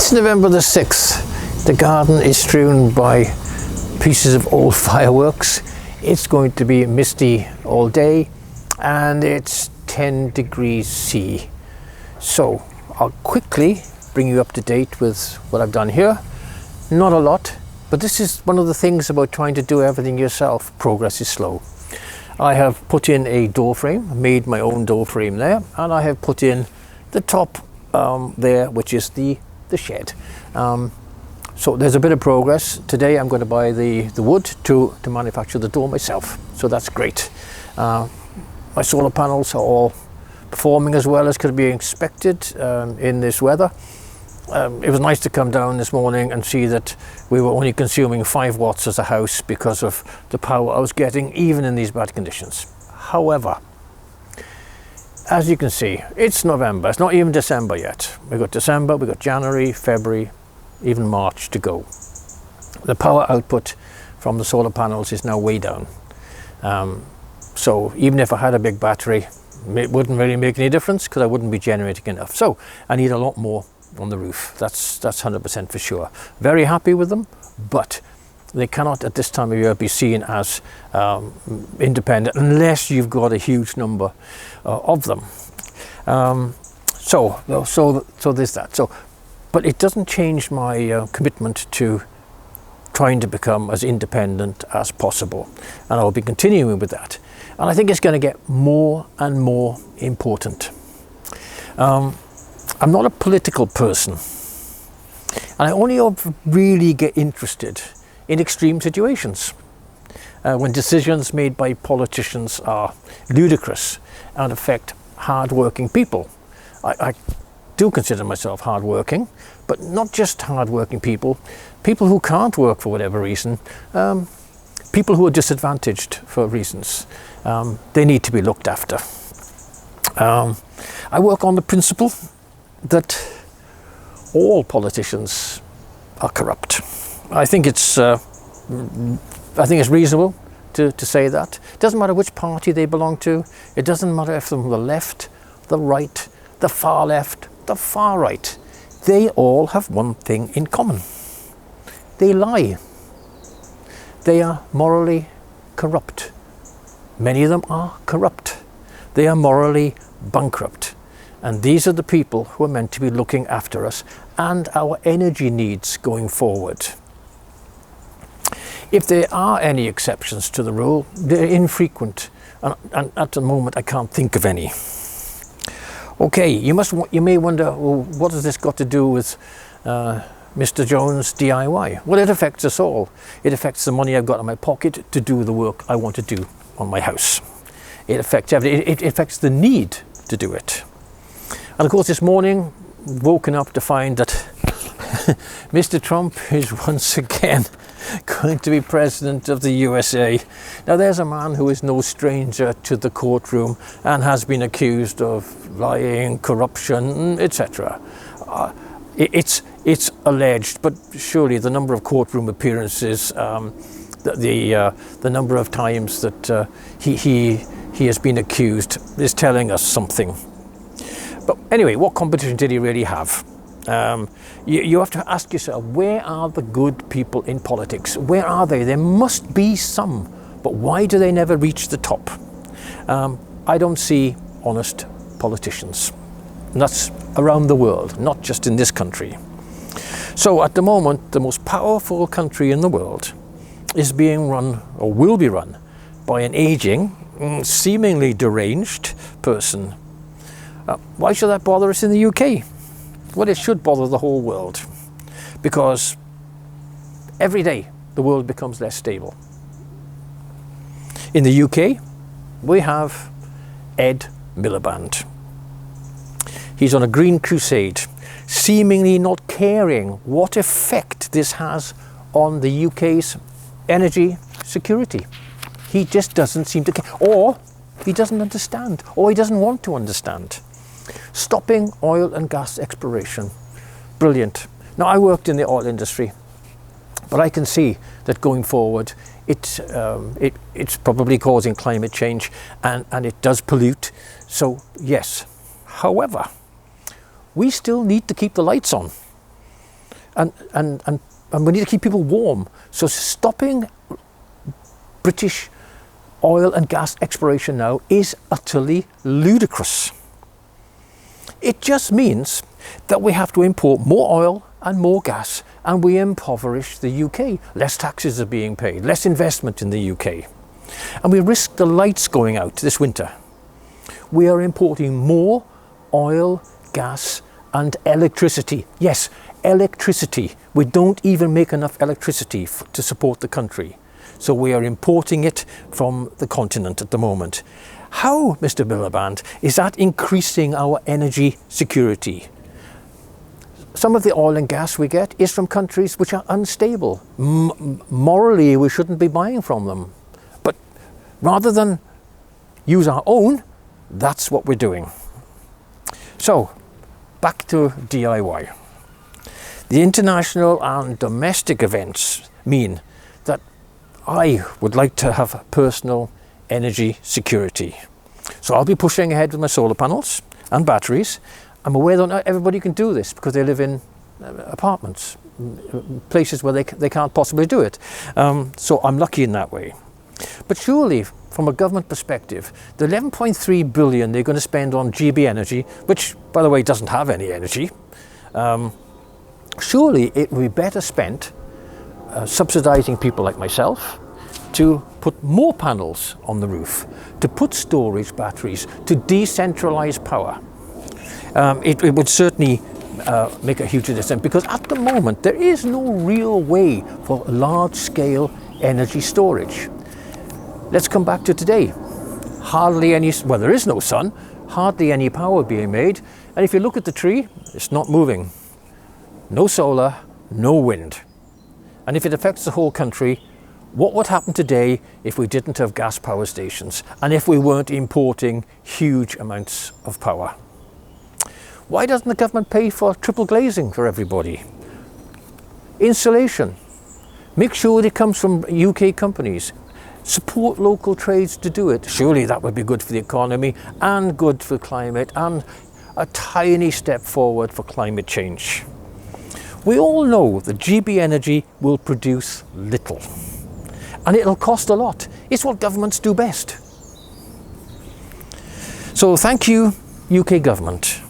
It's November the 6th. The garden is strewn by pieces of old fireworks. It's going to be misty all day and it's 10 degrees C. So I'll quickly bring you up to date with what I've done here. Not a lot, but this is one of the things about trying to do everything yourself. Progress is slow. I have put in a door frame, made my own door frame there, and I have put in the top there, which is the shed. So there's a bit of progress. Today I'm going to buy the wood to manufacture the door myself, so that's great. My solar panels are all performing as well as could be expected in this weather. It was nice to come down this morning and see that we were only consuming 5 watts as a house because of the power I was getting even in these bad conditions. However, as you can see, it's November, it's not even December yet. We've got December, we've got January, February, even March to go. The power output from the solar panels is now way down. So even if I had a big battery, it wouldn't really make any difference because I wouldn't be generating enough. So I need a lot more on the roof. That's 100% for sure. Very happy with them, but they cannot at this time of year be seen as independent unless you've got a huge number of them. So there's that. So, but it doesn't change my commitment to trying to become as independent as possible, and I'll be continuing with that. And I think it's going to get more and more important. I'm not a political person, and I only really get interested in extreme situations, when decisions made by politicians are ludicrous and affect hard-working people. I do consider myself hard-working, but not just hard-working people who can't work for whatever reason, people who are disadvantaged for reasons. They need to be looked after. I work on the principle that all politicians are corrupt. I think it's reasonable to say that. It doesn't matter which party they belong to. It doesn't matter if they're from the left, the right, the far left, the far right. They all have one thing in common. They lie. They are morally corrupt. Many of them are corrupt. They are morally bankrupt. And these are the people who are meant to be looking after us and our energy needs going forward. If there are any exceptions to the rule, they're infrequent, and at the moment I can't think of any. Okay, you may wonder, well, what has this got to do with Mr. Jones DIY? Well, it affects us all. It affects the money I've got in my pocket to do the work I want to do on my house. It affects everything. It affects the need to do it. And of course, this morning, woken up to find that Mr. Trump is once again going to be president of the USA. Now, there's a man who is no stranger to the courtroom and has been accused of lying, corruption, etc. It's alleged, but surely the number of courtroom appearances, the number of times that he has been accused is telling us something. But anyway, what competition did he really have? You have to ask yourself, where are the good people in politics? Where are they? There must be some, but why do they never reach the top? I don't see honest politicians. And that's around the world, not just in this country. So at the moment, the most powerful country in the world is being run, or will be run, by an aging, seemingly deranged person. Why should that bother us in the UK? Well, it should bother the whole world, because every day the world becomes less stable. In the UK, we have Ed Miliband. He's on a green crusade, seemingly not caring what effect this has on the UK's energy security. He just doesn't seem to care, or he doesn't understand, or he doesn't want to understand. Stopping oil and gas exploration. Brilliant. Now, I worked in the oil industry, but I can see that going forward, it's probably causing climate change, and it does pollute. So yes, however, we still need to keep the lights on. and we need to keep people warm. So stopping British oil and gas exploration now is utterly ludicrous. It just means that we have to import more oil and more gas, and we impoverish the UK. Less taxes are being paid, less investment in the UK. And we risk the lights going out this winter. We are importing more oil, gas and electricity. Yes, electricity. We don't even make enough electricity to support the country. So we are importing it from the continent at the moment. How, Mr. Miliband, is that increasing our energy security? Some of the oil and gas we get is from countries which are unstable. Morally, we shouldn't be buying from them. But rather than use our own, that's what we're doing. So, back to DIY. The international and domestic events mean that I would like to have personal energy security. So I'll be pushing ahead with my solar panels and batteries. I'm aware that not everybody can do this because they live in apartments, places where they can't possibly do it. So I'm lucky in that way. But surely, from a government perspective, the 11.3 billion they're going to spend on GB Energy, which, by the way, doesn't have any energy, surely it would be better spent subsidising people like myself to put more panels on the roof, to put storage batteries, to decentralise power. It would certainly make a huge difference, because at the moment there is no real way for large-scale energy storage. Let's come back to today. Hardly any, well, there is no sun, hardly any power being made, and if you look at the tree, it's not moving. No solar, no wind. And if it affects the whole country, what would happen today if we didn't have gas power stations and if we weren't importing huge amounts of power? Why doesn't the government pay for triple glazing for everybody? Insulation. Make sure it comes from UK companies. Support local trades to do it. Surely that would be good for the economy and good for climate and a tiny step forward for climate change. We all know that GB Energy will produce little. And it'll cost a lot. It's what governments do best. So thank you, UK government.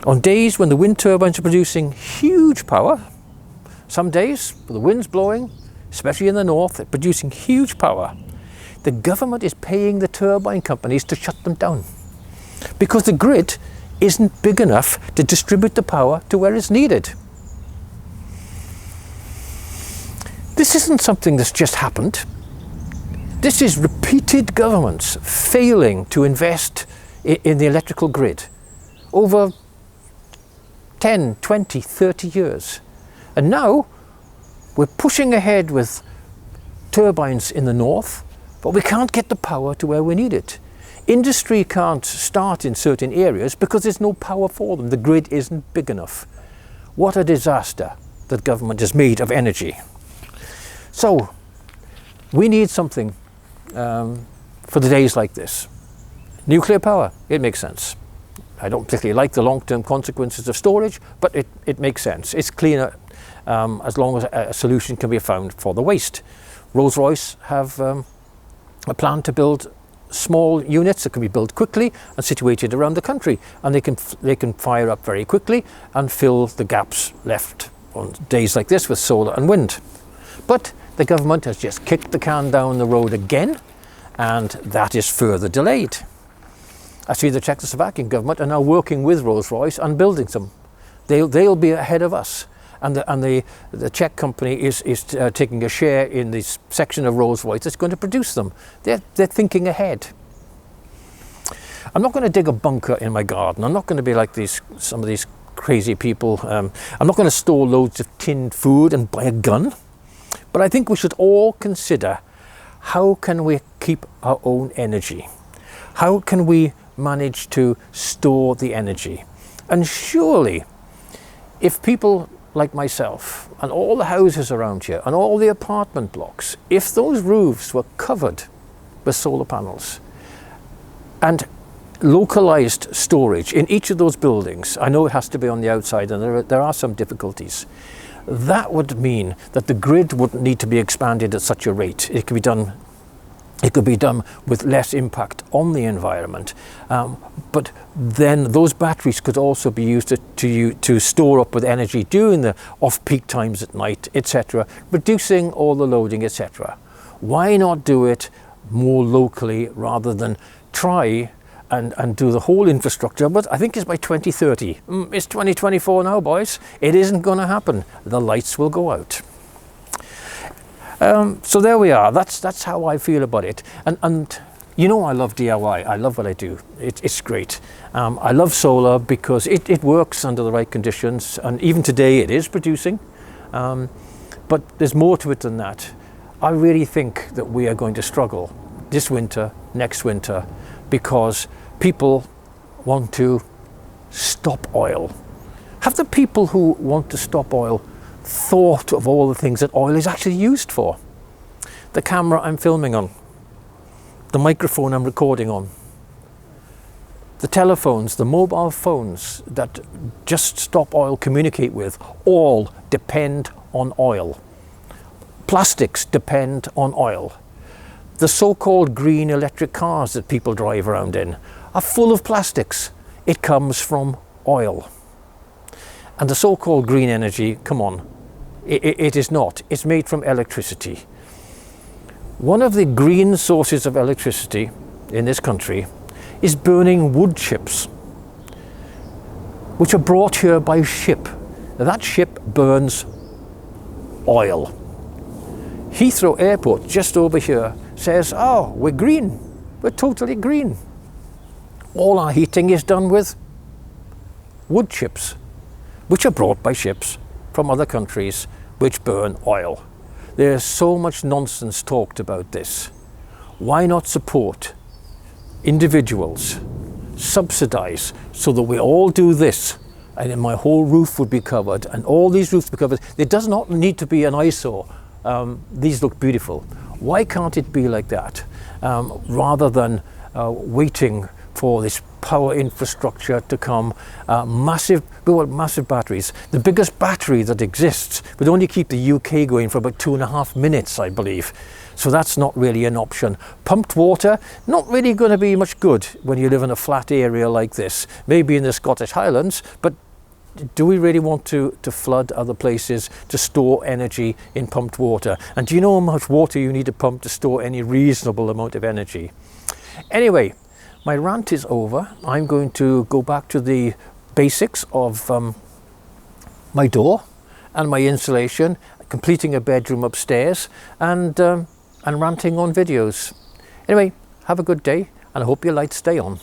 On days when the wind turbines are producing huge power, some days the wind's blowing, especially in the north, they're producing huge power, the government is paying the turbine companies to shut them down because the grid isn't big enough to distribute the power to where it's needed. This isn't something that's just happened. This is repeated governments failing to invest in the electrical grid over 10, 20, 30 years. And now we're pushing ahead with turbines in the north, but we can't get the power to where we need it. Industry can't start in certain areas because there's no power for them. The grid isn't big enough. What a disaster that government has made of energy. So we need something for the days like this. Nuclear power, it makes sense. I don't particularly like the long-term consequences of storage, but it makes sense. It's cleaner as long as a solution can be found for the waste. Rolls-Royce have a plan to build small units that can be built quickly and situated around the country, and they can fire up very quickly and fill the gaps left on days like this with solar and wind. But the government has just kicked the can down the road again, and that is further delayed. I see the Czechoslovakian government are now working with Rolls-Royce on building them. They'll be ahead of us, and the Czech company is taking a share in this section of Rolls-Royce that's going to produce them. They're thinking ahead. I'm not going to dig a bunker in my garden. I'm not going to be like some of these crazy people. I'm not going to store loads of tinned food and buy a gun. But I think we should all consider, how can we keep our own energy? How can we manage to store the energy? And surely, if people like myself and all the houses around here and all the apartment blocks, if those roofs were covered with solar panels and localized storage in each of those buildings, I know it has to be on the outside and there are some difficulties, that would mean that the grid wouldn't need to be expanded at such a rate. It could be done with less impact on the environment, but then those batteries could also be used to store up with energy during the off-peak times at night, etc., reducing all the loading, etc. Why not do it more locally rather than try and do the whole infrastructure? But I think it's by 2030. It's 2024 now, boys. It isn't going to happen. The lights will go out. So there we are. That's how I feel about it. And you know, I love DIY. I love what I do. It's great. I love solar because it works under the right conditions, and even today it is producing. But there's more to it than that. I really think that we are going to struggle this winter, next winter, because people want to stop oil. Have the people who want to stop oil thought of all the things that oil is actually used for? The camera I'm filming on, the microphone I'm recording on, the telephones, the mobile phones that Just Stop Oil communicate with, all depend on oil. Plastics depend on oil. The so-called green electric cars that people drive around in are full of plastics. It comes from oil. And the so-called green energy, come on, it is not. It's made from electricity. One of the green sources of electricity in this country is burning wood chips, which are brought here by ship. That ship burns oil. Heathrow Airport, just over here, says, oh, we're green. We're totally green. All our heating is done with wood chips, which are brought by ships from other countries which burn oil. There's so much nonsense talked about this. Why not support individuals, subsidise, so that we all do this, and then my whole roof would be covered, and all these roofs be covered. There does not need to be an eyesore. These look beautiful. Why can't it be like that, rather than waiting for this power infrastructure to come? Massive batteries. The biggest battery that exists would only keep the UK going for about 2.5 minutes, I believe. So that's not really an option. Pumped water, not really going to be much good when you live in a flat area like this. Maybe in the Scottish Highlands, but do we really want to flood other places to store energy in pumped water? And do you know how much water you need to pump to store any reasonable amount of energy? Anyway, my rant is over. I'm going to go back to the basics of my door and my insulation, completing a bedroom upstairs, and ranting on videos. Anyway, have a good day, and I hope your lights stay on.